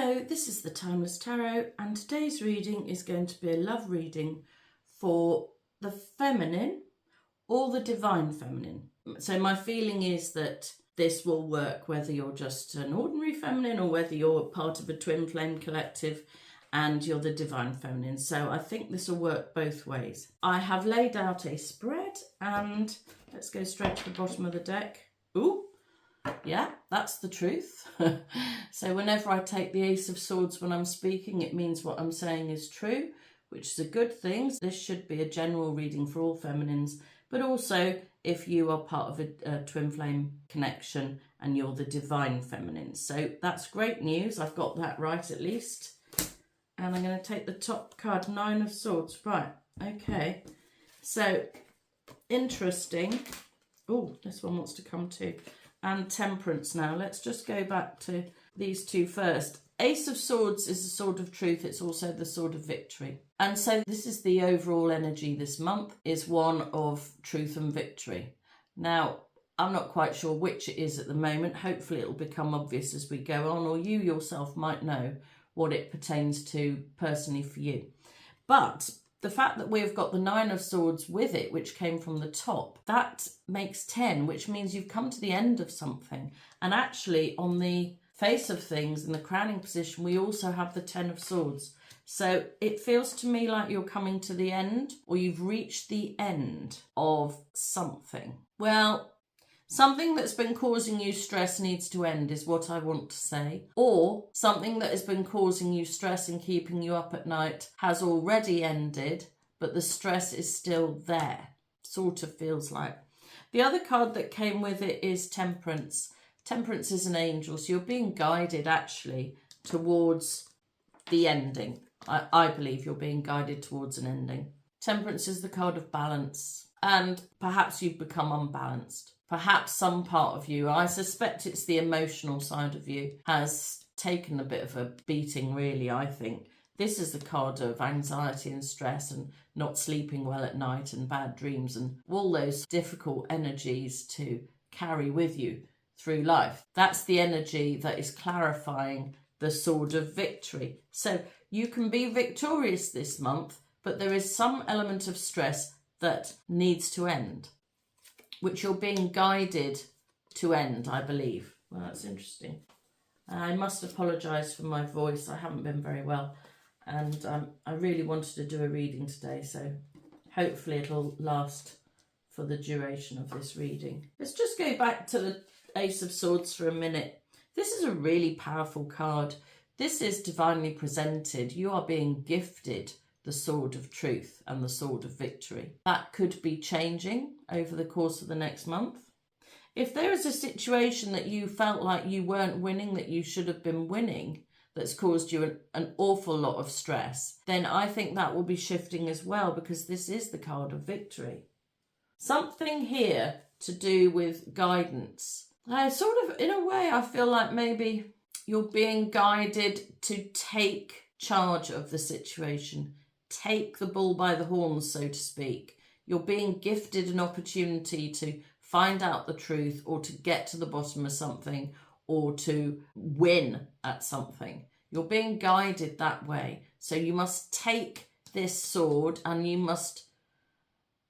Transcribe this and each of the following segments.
Hello, this is the Timeless Tarot, and today's reading is going to be a love reading for the feminine or the divine feminine. So my feeling is that this will work whether you're just an ordinary feminine or whether you're part of a twin flame collective and you're the divine feminine. So I think this will work both ways. I have laid out a spread, and let's go straight to the bottom of the deck. Ooh. Yeah, that's the truth. So whenever I take the Ace of Swords when I'm speaking, it means what I'm saying is true, which is a good thing. This should be a general reading for all feminines, but also if you are part of a twin flame connection and you're the divine feminine. So that's great news. I've got that right at least. And I'm going to take the top card, Nine of Swords. Right, okay. So, interesting. Oh, this one wants to come too. And Temperance now. Let's just go back to these two first. Ace of Swords is the sword of truth. It's also the sword of victory. And so this is the overall energy this month, is one of truth and victory. Now, I'm not quite sure which it is at the moment. Hopefully it'll become obvious as we go on, or you yourself might know what it pertains to personally for you. But the fact that we've got the Nine of Swords with it, which came from the top, that makes 10, which means you've come to the end of something. And actually, on the face of things, in the crowning position, we also have the 10 of Swords. So it feels to me like you're coming to the end, or you've reached the end of something. Well, something that's been causing you stress needs to end is what I want to say. Or something that has been causing you stress and keeping you up at night has already ended, but the stress is still there. Sort of feels like. The other card that came with it is Temperance. Temperance is an angel, so you're being guided actually towards the ending. I believe you're being guided towards an ending. Temperance is the card of balance, and perhaps you've become unbalanced. Perhaps some part of you, I suspect it's the emotional side of you, has taken a bit of a beating, really, I think. This is the card of anxiety and stress and not sleeping well at night and bad dreams and all those difficult energies to carry with you through life. That's the energy that is clarifying the sword of victory. So you can be victorious this month, but there is some element of stress that needs to end, which you're being guided to end, I believe. Well, that's interesting. I must apologise for my voice. I haven't been very well, and I really wanted to do a reading today, so hopefully it'll last for the duration of this reading. Let's just go back to the Ace of Swords for a minute. This is a really powerful card. This is divinely presented. You are being gifted the sword of truth and the sword of victory. That could be changing over the course of the next month. If there is a situation that you felt like you weren't winning, that you should have been winning, that's caused you an awful lot of stress, then I think that will be shifting as well, because this is the card of victory. Something here to do with guidance. Sort of, in a way, I feel like maybe you're being guided to take charge of the situation. Take the bull by the horns, so to speak. You're being gifted an opportunity to find out the truth, or to get to the bottom of something, or to win at something. You're being guided that way. So you must take this sword and you must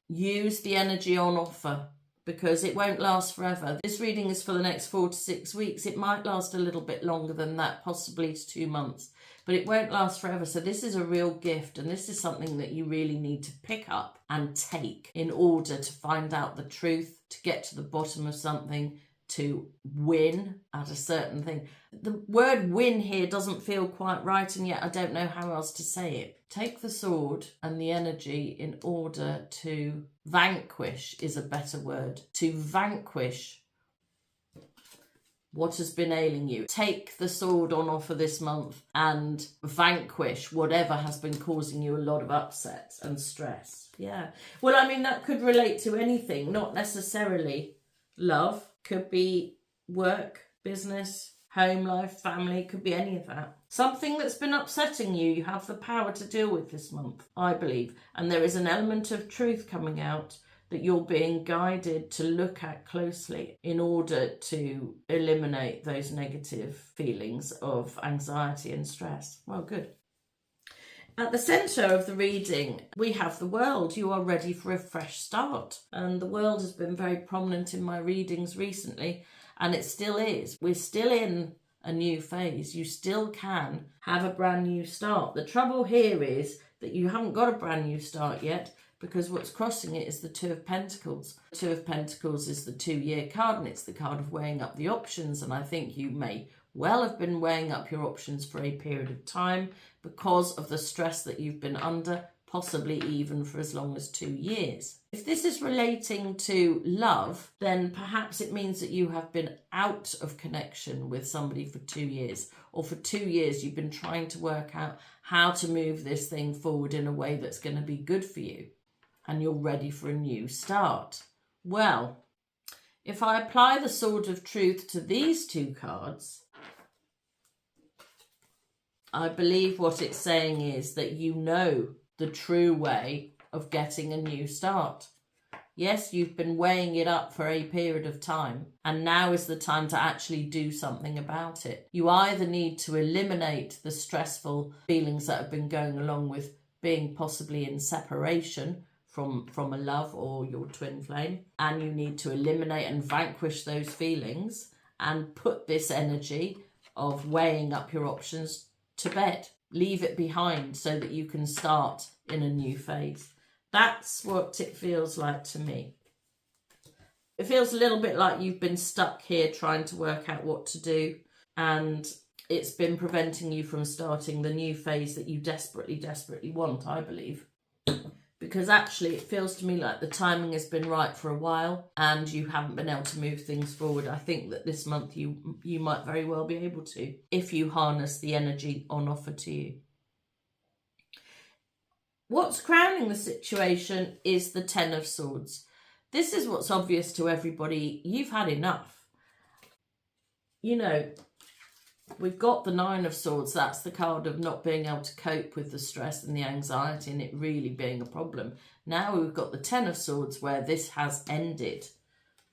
use the energy on offer, because it won't last forever. This reading is for the next 4 to 6 weeks. It might last a little bit longer than that, possibly to 2 months, but it won't last forever. So this is a real gift, and this is something that you really need to pick up and take in order to find out the truth, to get to the bottom of something, to win at a certain thing. The word win here doesn't feel quite right, and yet I don't know how else to say it. Take the sword and the energy in order to vanquish is a better word. To vanquish what has been ailing you. Take the sword on offer this month and vanquish whatever has been causing you a lot of upset and stress. Yeah. Well, I mean, that could relate to anything, not necessarily love. Could be work, business, home life, family, could be any of that. Something that's been upsetting you, you have the power to deal with this month, I believe. And there is an element of truth coming out that you're being guided to look at closely in order to eliminate those negative feelings of anxiety and stress. Well, good. At the centre of the reading, we have the world. You are ready for a fresh start. And the world has been very prominent in my readings recently, and it still is. We're still in a new phase. You still can have a brand new start. The trouble here is that you haven't got a brand new start yet, because what's crossing it is the Two of Pentacles. The Two of Pentacles is the 2-year card, and it's the card of weighing up the options. And I think you may well have been weighing up your options for a period of time because of the stress that you've been under, possibly even for as long as 2 years. If this is relating to love, then perhaps it means that you have been out of connection with somebody for 2 years, or for 2 years you've been trying to work out how to move this thing forward in a way that's going to be good for you, and you're ready for a new start. Well, if I apply the Sword of Truth to these two cards, I believe what it's saying is that you know the true way of getting a new start. Yes, you've been weighing it up for a period of time, and now is the time to actually do something about it. You either need to eliminate the stressful feelings that have been going along with being possibly in separation from a love or your twin flame, and you need to eliminate and vanquish those feelings and put this energy of weighing up your options to bed. Leave it behind so that you can start in a new phase. That's what it feels like to me. It feels a little bit like you've been stuck here trying to work out what to do, and it's been preventing you from starting the new phase that you desperately want, I believe. Because actually it feels to me like the timing has been right for a while and you haven't been able to move things forward. I think that this month you might very well be able to, if you harness the energy on offer to you. What's crowning the situation is the Ten of Swords. This is what's obvious to everybody. You've had enough. You know, we've got the Nine of Swords. That's the card of not being able to cope with the stress and the anxiety and it really being a problem. Now we've got the Ten of Swords where this has ended.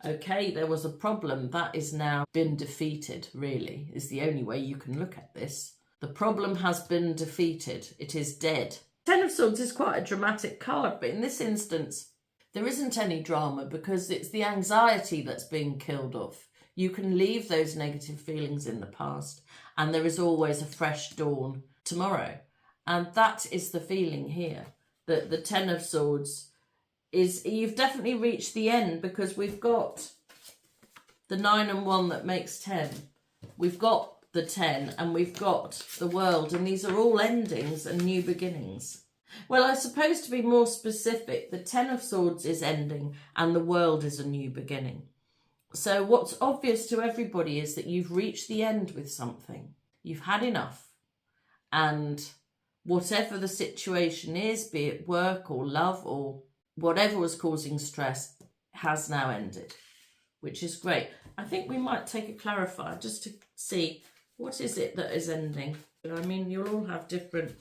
Okay, there was a problem. That is now been defeated, really, is the only way you can look at this. The problem has been defeated. It is dead. Ten of Swords is quite a dramatic card, but in this instance, there isn't any drama because it's the anxiety that's being killed off. You can leave those negative feelings in the past and there is always a fresh dawn tomorrow. And that is the feeling here, that the Ten of Swords is, you've definitely reached the end because we've got the 9 and 1 that makes 10. We've got the 10 and we've got the World, and these are all endings and new beginnings. Well, I suppose to be more specific, the Ten of Swords is ending and the World is a new beginning. So what's obvious to everybody is that you've reached the end with something. You've had enough. And whatever the situation is, be it work or love or whatever was causing stress, has now ended, which is great. I think we might take a clarifier just to see what is it that is ending. I mean, you'll all have different...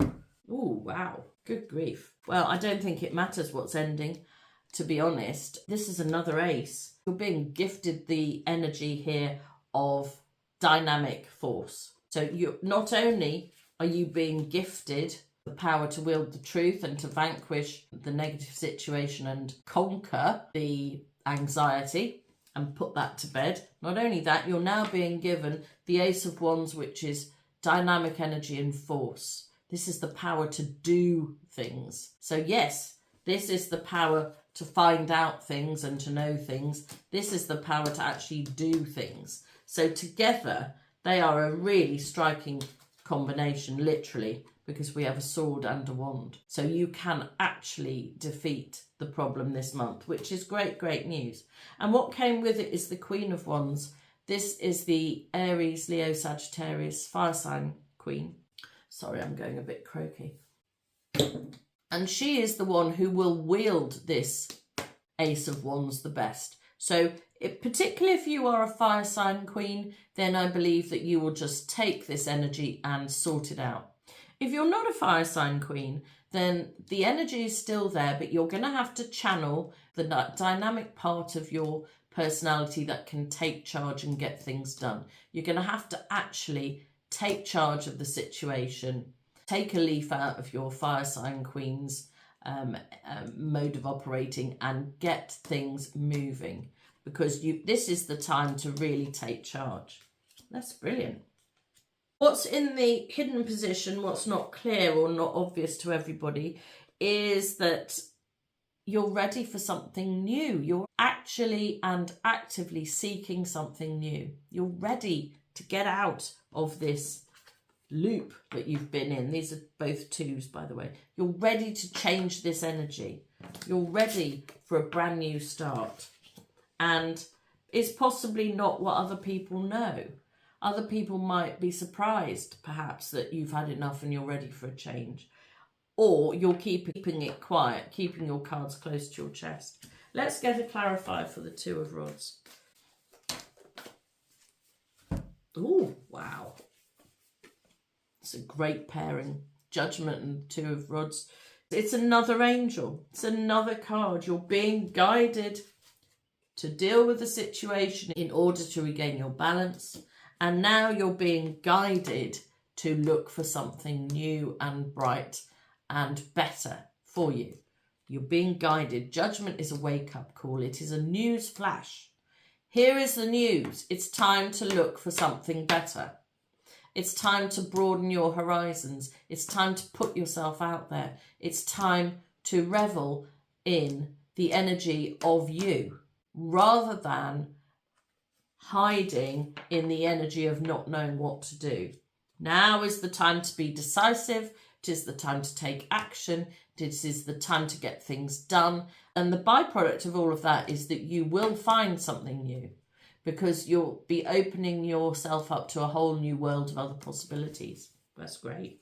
Oh, wow. Good grief. Well, I don't think it matters what's ending, to be honest. This is another ace. You're being gifted the energy here of dynamic force. So you not only are you being gifted the power to wield the truth and to vanquish the negative situation and conquer the anxiety and put that to bed. Not only that, you're now being given the Ace of Wands, which is dynamic energy and force. This is the power to do things. So yes, this is the power to find out things and to know things. This is the power to actually do things. So together, they are a really striking combination, literally, because we have a sword and a wand. So you can actually defeat the problem this month, which is great, great news. And what came with it is the Queen of Wands. This is the Aries, Leo, Sagittarius fire sign queen. Sorry, I'm going a bit croaky. And she is the one who will wield this Ace of Wands the best. So particularly if you are a fire sign queen, then I believe that you will just take this energy and sort it out. If you're not a fire sign queen, then the energy is still there, but you're going to have to channel the dynamic part of your personality that can take charge and get things done. You're going to have to actually take charge of the situation, take a leaf out of your fire sign queen's mode of operating and get things moving, because this is the time to really take charge. That's brilliant. What's in the hidden position, what's not clear or not obvious to everybody, is that you're ready for something new. You're actually and actively seeking something new. You're ready to get out of this loop that you've been in. These are both twos, by the way. You're ready to change this energy. You're ready for a brand new start. And it's possibly not what other people know. Other people might be surprised, perhaps, that you've had enough and you're ready for a change. Or you're keeping it quiet, keeping your cards close to your chest. Let's get a clarifier for the Two of Rods. Oh, wow. It's a great pairing. Judgment and Two of Rods. It's another angel. It's another card. You're being guided to deal with the situation in order to regain your balance. And now you're being guided to look for something new and bright and better for you. You're being guided. Judgment is a wake-up call. It is a news flash. Here is the news. It's time to look for something better. It's time to broaden your horizons. It's time to put yourself out there. It's time to revel in the energy of you rather than hiding in the energy of not knowing what to do. Now is the time to be decisive. It is the time to take action. It is the time to get things done. And the byproduct of all of that is that you will find something new, because you'll be opening yourself up to a whole new world of other possibilities. That's great.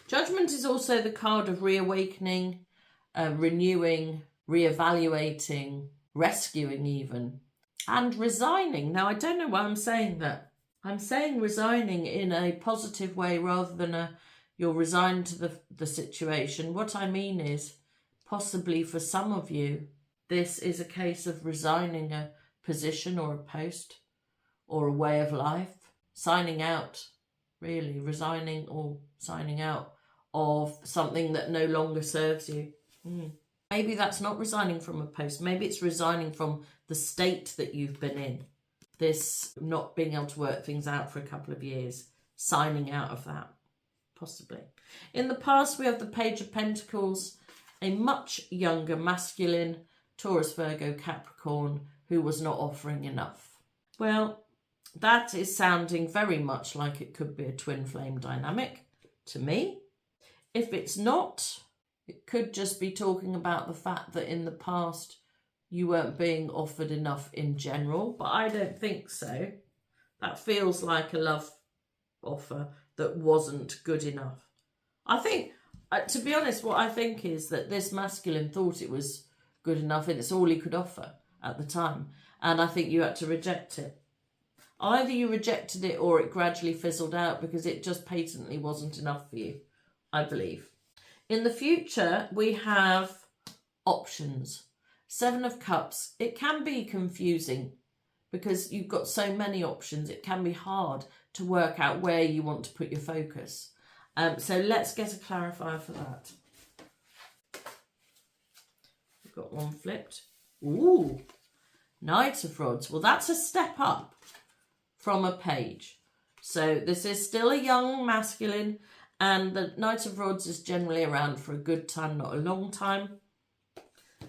Judgment is also the card of reawakening, renewing, reevaluating, rescuing even, and resigning. Now, I don't know why I'm saying that. I'm saying resigning in a positive way rather than you're resigned to the situation. What I mean is, possibly for some of you, this is a case of resigning a position or a post or a way of life, signing out, really, resigning or signing out of something that no longer serves you. Maybe that's not resigning from a post. Maybe it's resigning from the state that you've been in. This not being able to work things out for a couple of years, signing out of that, possibly. In the past, we have the Page of Pentacles, a much younger masculine, Taurus, Virgo, Capricorn, who was not offering enough. Well, that is sounding very much like it could be a twin flame dynamic to me. If it's not, it could just be talking about the fact that in the past you weren't being offered enough in general, but I don't think so. That feels like a love offer that wasn't good enough. I think, to be honest, what I think is that this masculine thought it was good enough and it's all he could offer at the time. And I think you had to reject it. Either you rejected it or it gradually fizzled out because it just patently wasn't enough for you, I believe. In the future, we have options. Seven of Cups. It can be confusing because you've got so many options. It can be hard to work out where you want to put your focus. So let's get a clarifier for that. We've got one flipped. Ooh, Knight of Rods. Well, that's a step up from a page. So this is still a young masculine, and the Knight of Rods is generally around for a good time, not a long time.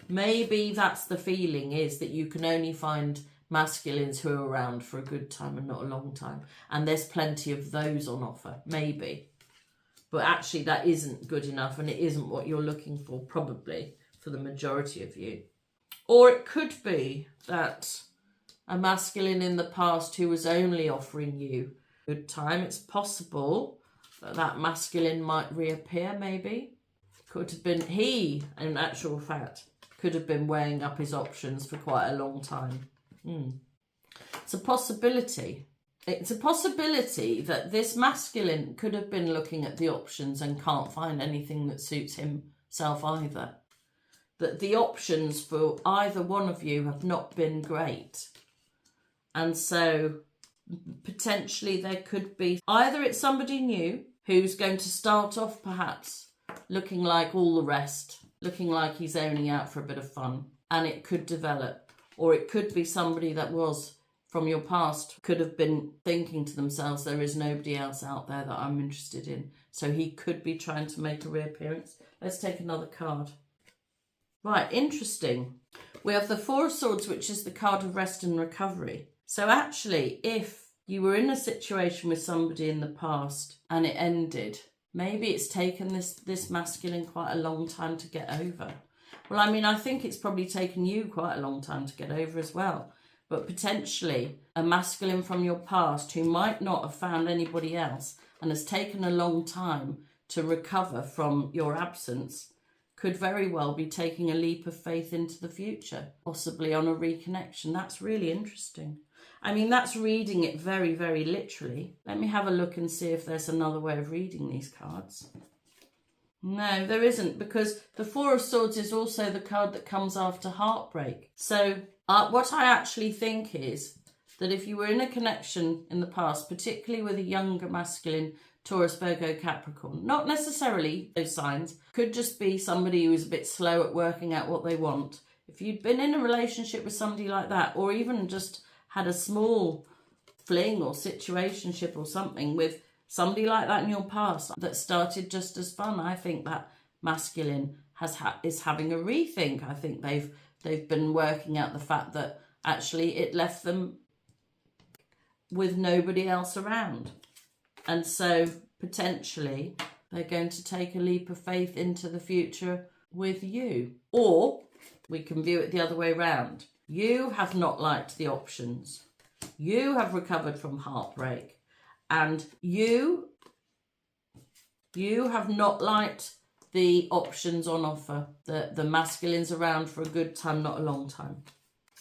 Maybe that's the feeling, is that you can only find masculines who are around for a good time and not a long time. And there's plenty of those on offer, maybe. But actually that isn't good enough and it isn't what you're looking for, probably, for the majority of you. Or it could be that a masculine in the past who was only offering you a good time, it's possible that that masculine might reappear, maybe. Could have been he, in actual fact, could have been weighing up his options for quite a long time. It's a possibility. It's a possibility that this masculine could have been looking at the options and can't find anything that suits himself either. That the options for either one of you have not been great. And so potentially there could be either it's somebody new who's going to start off perhaps looking like all the rest, looking like he's only out for a bit of fun, and it could develop. Or it could be somebody that was from your past, could have been thinking to themselves, there is nobody else out there that I'm interested in. So he could be trying to make a reappearance. Let's take another card. Right, interesting. We have the Four of Swords, which is the card of rest and recovery. So actually, if you were in a situation with somebody in the past and it ended, maybe it's taken this masculine quite a long time to get over. Well, I mean, I think it's probably taken you quite a long time to get over as well. But potentially a masculine from your past who might not have found anybody else and has taken a long time to recover from your absence could very well be taking a leap of faith into the future, possibly on a reconnection. That's really interesting. I mean, that's reading it very, very literally. Let me have a look and see if there's another way of reading these cards. No, there isn't, because the Four of Swords is also the card that comes after heartbreak. So what I actually think is that if you were in a connection in the past, particularly with a younger masculine, Taurus, Virgo, Capricorn, not necessarily those signs, could just be somebody who's a bit slow at working out what they want. If you'd been in a relationship with somebody like that, or even just had a small fling or situationship or something with somebody like that in your past that started just as fun, I think that masculine is having a rethink. I think they've been working out the fact that actually it left them with nobody else around. And so potentially they're going to take a leap of faith into the future with you. Or we can view it the other way around. You have not liked the options. You have recovered from heartbreak. And you have not liked the options on offer. The masculine's around for a good time, not a long time.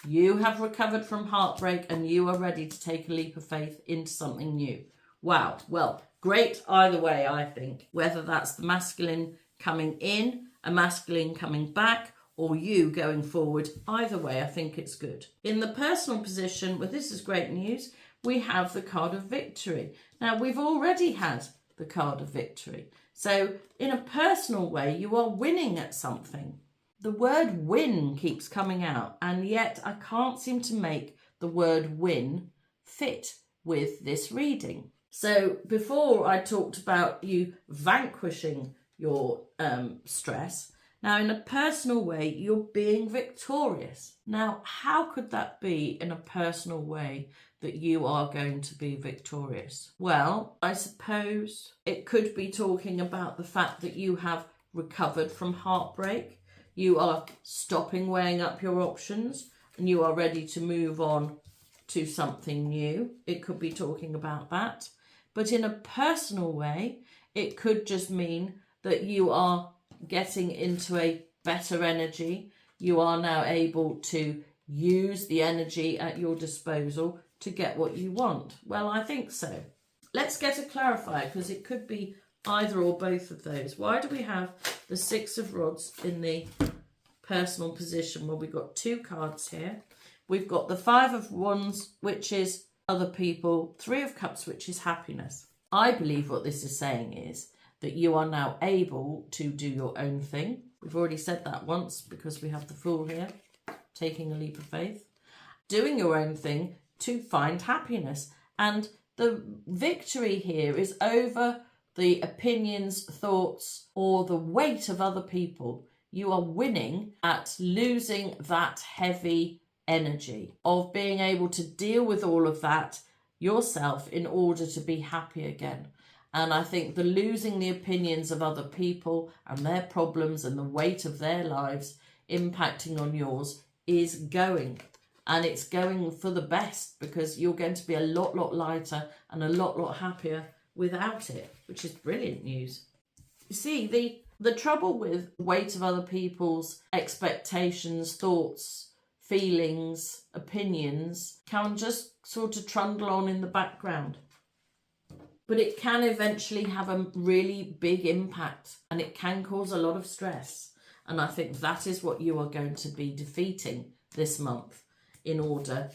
You have recovered from heartbreak and you are ready to take a leap of faith into something new. Wow. Well, great either way, I think. Whether that's the masculine coming in, a masculine coming back, or you going forward, either way, I think it's good. In the personal position, well, this is great news, we have the card of victory. Now, we've already had the card of victory. So in a personal way, you are winning at something. The word win keeps coming out, and yet I can't seem to make the word win fit with this reading. So before I talked about you vanquishing your stress. Now, in a personal way, you're being victorious. Now, how could that be in a personal way that you are going to be victorious? Well, I suppose it could be talking about the fact that you have recovered from heartbreak. You are stopping weighing up your options and you are ready to move on to something new. It could be talking about that. But in a personal way, it could just mean that you are getting into a better energy. You are now able to use the energy at your disposal to get what you want. Well, I think so. Let's get a clarifier, because it could be either or both of those. Why do we have the Six of Rods in the personal position? Well, we've got two cards here. We've got the Five of Wands, which is other people, Three of Cups, which is happiness. I believe what this is saying is that you are now able to do your own thing. We've already said that once because we have the Fool here, taking a leap of faith. Doing your own thing to find happiness. And the victory here is over the opinions, thoughts, or the weight of other people. You are winning at losing that heavy energy of being able to deal with all of that yourself in order to be happy again. And I think the losing the opinions of other people and their problems and the weight of their lives impacting on yours is going. And it's going for the best, because you're going to be a lot lighter and a lot happier without it, which is brilliant news. You see, the trouble with weight of other people's expectations, thoughts, feelings, opinions can just sort of trundle on in the background. But it can eventually have a really big impact, and it can cause a lot of stress. And I think that is what you are going to be defeating this month in order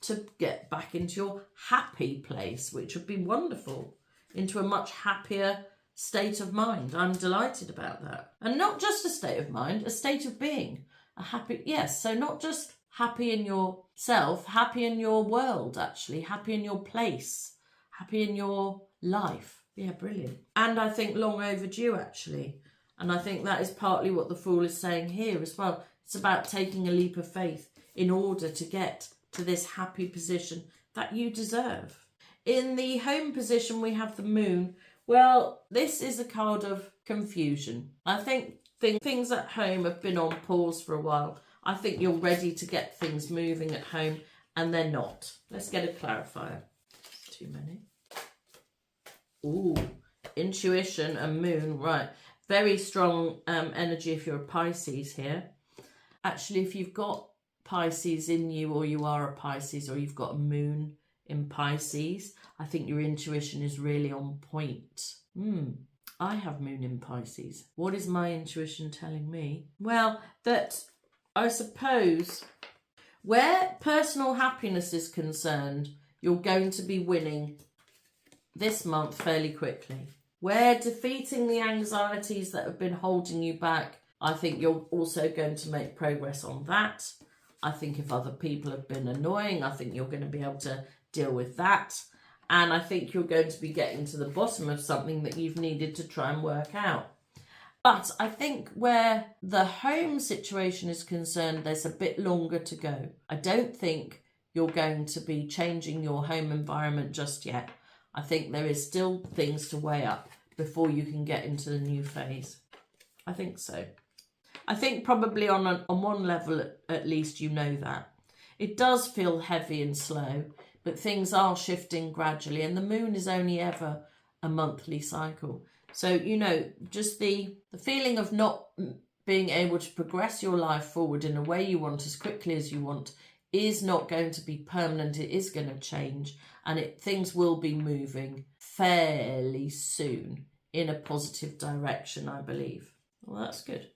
to get back into your happy place, which would be wonderful, into a much happier state of mind. I'm delighted about that. And not just a state of mind, a state of being. A happy, yes, so not just happy in yourself, happy in your world, actually, happy in your place, happy in your life. Yeah, brilliant. And I think long overdue, actually. And I think that is partly what the Fool is saying here as well. It's about taking a leap of faith in order to get to this happy position that you deserve. In the home position, we have the Moon. Well, this is a card of confusion. I think things at home have been on pause for a while. I think you're ready to get things moving at home, and they're not. Let's get a clarifier. Too many. Ooh, intuition and Moon, right. Very strong energy if you're a Pisces here. Actually, if you've got Pisces in you, or you are a Pisces, or you've got a Moon in Pisces, I think your intuition is really on point. I have Moon in Pisces. What is my intuition telling me? Well, that I suppose where personal happiness is concerned, you're going to be winning this month fairly quickly. Where defeating the anxieties that have been holding you back, I think you're also going to make progress on that. I think if other people have been annoying, I think you're going to be able to deal with that. And I think you're going to be getting to the bottom of something that you've needed to try and work out. But I think where the home situation is concerned, there's a bit longer to go. I don't think you're going to be changing your home environment just yet. I think there is still things to weigh up before you can get into the new phase. I think so. I think probably on one level at least you know that. It does feel heavy and slow, but things are shifting gradually, and the Moon is only ever a monthly cycle. So, you know, just the feeling of not being able to progress your life forward in a way you want as quickly as you want is not going to be permanent. It is going to change, and things will be moving fairly soon in a positive direction, I believe. Well, that's good.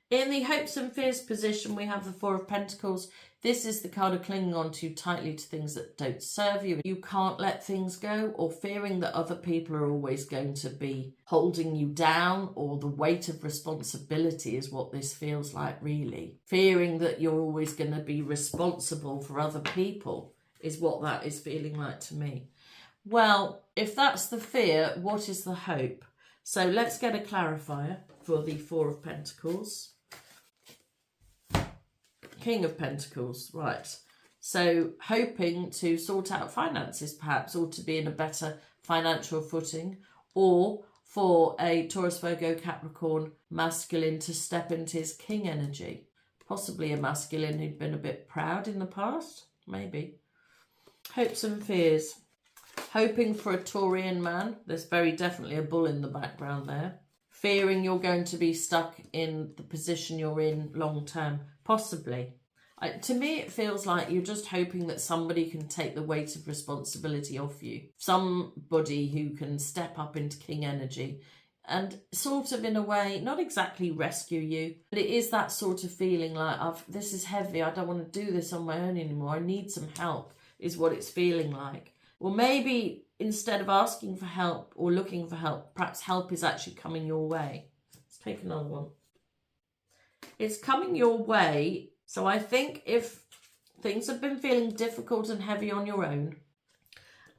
In the hopes and fears position, we have the Four of Pentacles. This is the card of clinging on too tightly to things that don't serve you. You can't let things go, or fearing that other people are always going to be holding you down, or the weight of responsibility is what this feels like, really. Fearing that you're always going to be responsible for other people is what that is feeling like to me. Well, if that's the fear, what is the hope? So let's get a clarifier for the Four of Pentacles. King of Pentacles, right. So hoping to sort out finances perhaps, or to be in a better financial footing, or for a Taurus, Virgo, Capricorn masculine to step into his king energy. Possibly a masculine who'd been a bit proud in the past, maybe. Hopes and fears. Hoping for a Taurian man. There's very definitely a bull in the background there. Fearing you're going to be stuck in the position you're in long term. Possibly. To me, it feels like you're just hoping that somebody can take the weight of responsibility off you. Somebody who can step up into king energy and sort of in a way, not exactly rescue you, but it is that sort of feeling like, this is heavy, I don't want to do this on my own anymore, I need some help, is what it's feeling like. Well, maybe instead of asking for help or looking for help, perhaps help is actually coming your way. Let's take another one. It's coming your way. So I think if things have been feeling difficult and heavy on your own,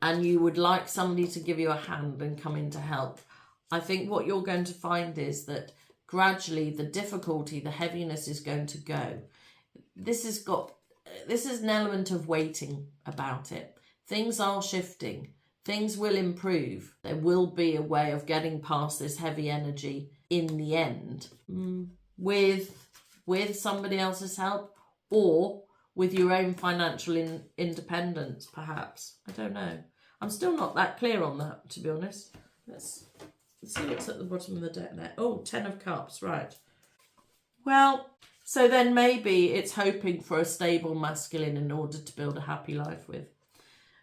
and you would like somebody to give you a hand and come in to help, I think what you're going to find is that gradually the difficulty, the heaviness is going to go. This is an element of waiting about it. Things are shifting. Things will improve. There will be a way of getting past this heavy energy in the end with somebody else's help, or with your own financial independence, perhaps. I don't know. I'm still not that clear on that, to be honest. Let's see what's at the bottom of the deck there. Oh, 10 of Cups, right. Well, So then maybe it's hoping for a stable masculine in order to build a happy life with.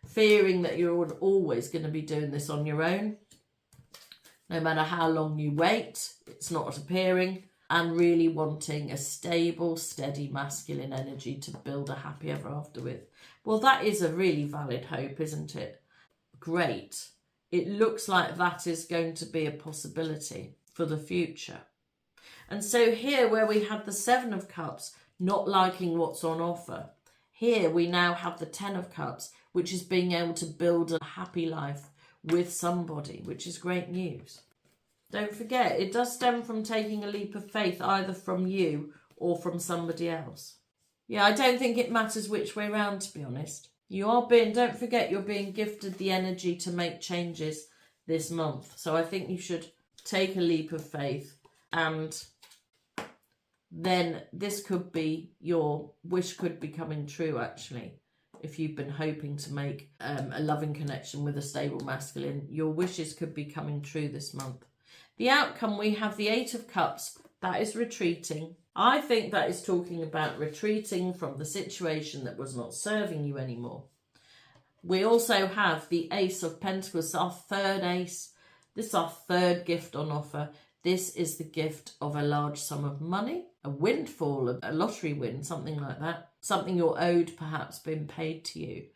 Fearing that you're always going to be doing this on your own. No matter how long you wait, it's not appearing. And really wanting a stable, steady masculine energy to build a happy ever after with. Well, that is a really valid hope, isn't it? Great. It looks like that is going to be a possibility for the future. And so here, where we had the Seven of Cups, not liking what's on offer, here we now have the Ten of Cups, which is being able to build a happy life with somebody, which is great news. Don't forget, it does stem from taking a leap of faith, either from you or from somebody else. Yeah, I don't think it matters which way round, to be honest. Don't forget, you're being gifted the energy to make changes this month. So I think you should take a leap of faith, and then this could be, your wish could be coming true, actually. If you've been hoping to make a loving connection with a stable masculine, your wishes could be coming true this month. The outcome, we have the Eight of Cups. That is retreating. I think that is talking about retreating from the situation that was not serving you anymore. We also have the Ace of Pentacles, our third ace. This is our third gift on offer. This is the gift of a large sum of money, a windfall, a lottery win, something like that. Something you're owed, perhaps been paid to you.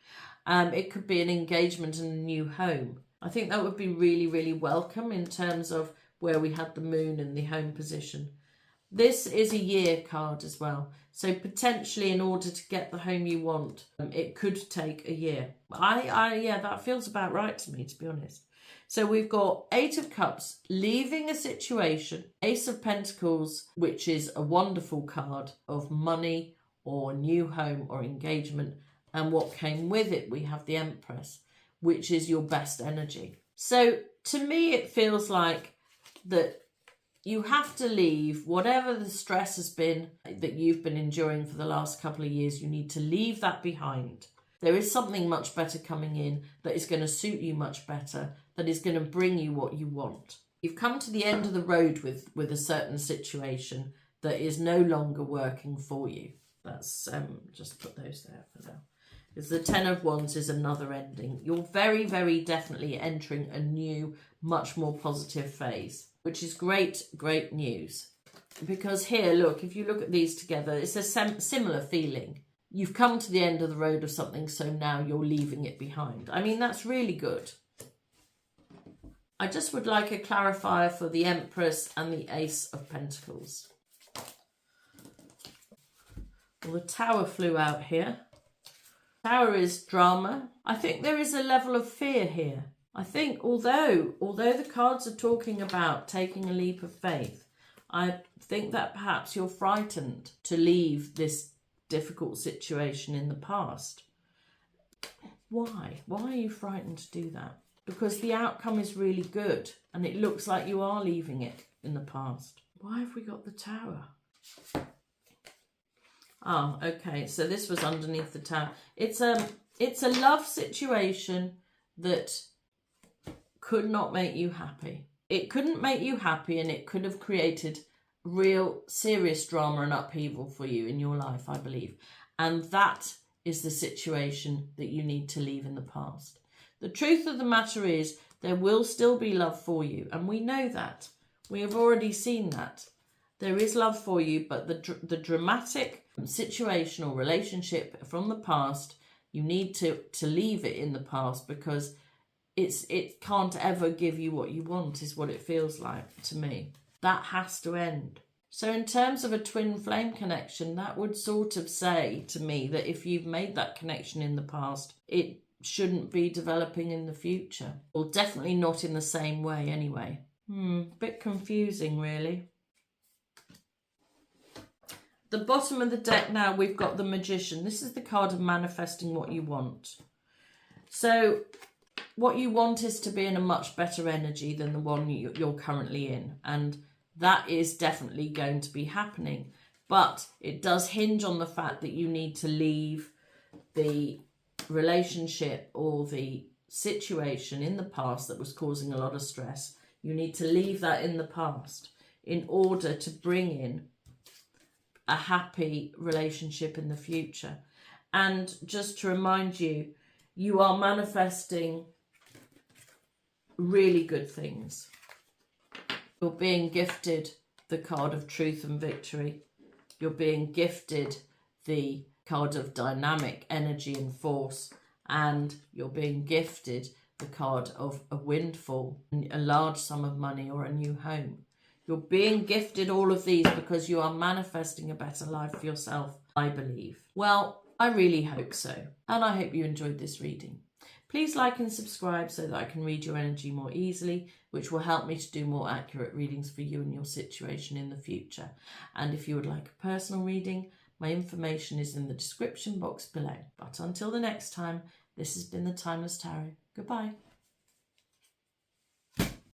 It could be an engagement and a new home. I think that would be really, really welcome in terms of where we had the moon in the home position. This is a year card as well. So potentially, in order to get the home you want, it could take a year. Yeah, that feels about right to me, to be honest. So we've got Eight of Cups, leaving a situation, Ace of Pentacles, which is a wonderful card of money or new home or engagement. And what came with it, we have the Empress, which is your best energy. So to me, it feels like that you have to leave whatever the stress has been that you've been enduring for the last couple of years. You need to leave that behind. There is something much better coming in that is going to suit you much better, that is going to bring you what you want. You've come to the end of the road with a certain situation that is no longer working for you. That's just put those there for now. Because the Ten of Wands is another ending. You're very, very definitely entering a new, much more positive phase, which is great, great news. Because here, look, if you look at these together, it's a similar feeling. You've come to the end of the road of something, so now you're leaving it behind. I mean, that's really good. I just would like a clarifier for the Empress and the Ace of Pentacles. Well, the Tower flew out here. Tower is drama. I think there is a level of fear here. I think although the cards are talking about taking a leap of faith, I think that perhaps you're frightened to leave this difficult situation in the past. Why? Why are you frightened to do that? Because the outcome is really good and it looks like you are leaving it in the past. Why have we got the Tower? Oh, okay, so this was underneath the Tower. It's a love situation that could not make you happy. It couldn't make you happy, and it could have created real serious drama and upheaval for you in your life, I believe. And that is the situation that you need to leave in the past. The truth of the matter is there will still be love for you, and we know that. We have already seen that. There is love for you, but the dramatic situation or relationship from the past, you need to leave it in the past, because it can't ever give you what you want, is what it feels like to me. That has to end. So in terms of a twin flame connection, that would sort of say to me that if you've made that connection in the past, it shouldn't be developing in the future. Or definitely not in the same way anyway. Bit confusing, really. The bottom of the deck now, we've got the Magician. This is the card of manifesting what you want. So what you want is to be in a much better energy than the one you're currently in. And that is definitely going to be happening. But it does hinge on the fact that you need to leave the relationship or the situation in the past that was causing a lot of stress. You need to leave that in the past in order to bring in a happy relationship in the future. And just to remind you, you are manifesting really good things. You're being gifted the card of truth and victory. You're being gifted the card of dynamic energy and force. And you're being gifted the card of a windfall, a large sum of money, or a new home. You're being gifted all of these because you are manifesting a better life for yourself, I believe. Well, I really hope so. And I hope you enjoyed this reading. Please like and subscribe so that I can read your energy more easily, which will help me to do more accurate readings for you and your situation in the future. And if you would like a personal reading, my information is in the description box below. But until the next time, this has been the Timeless Tarot. Goodbye.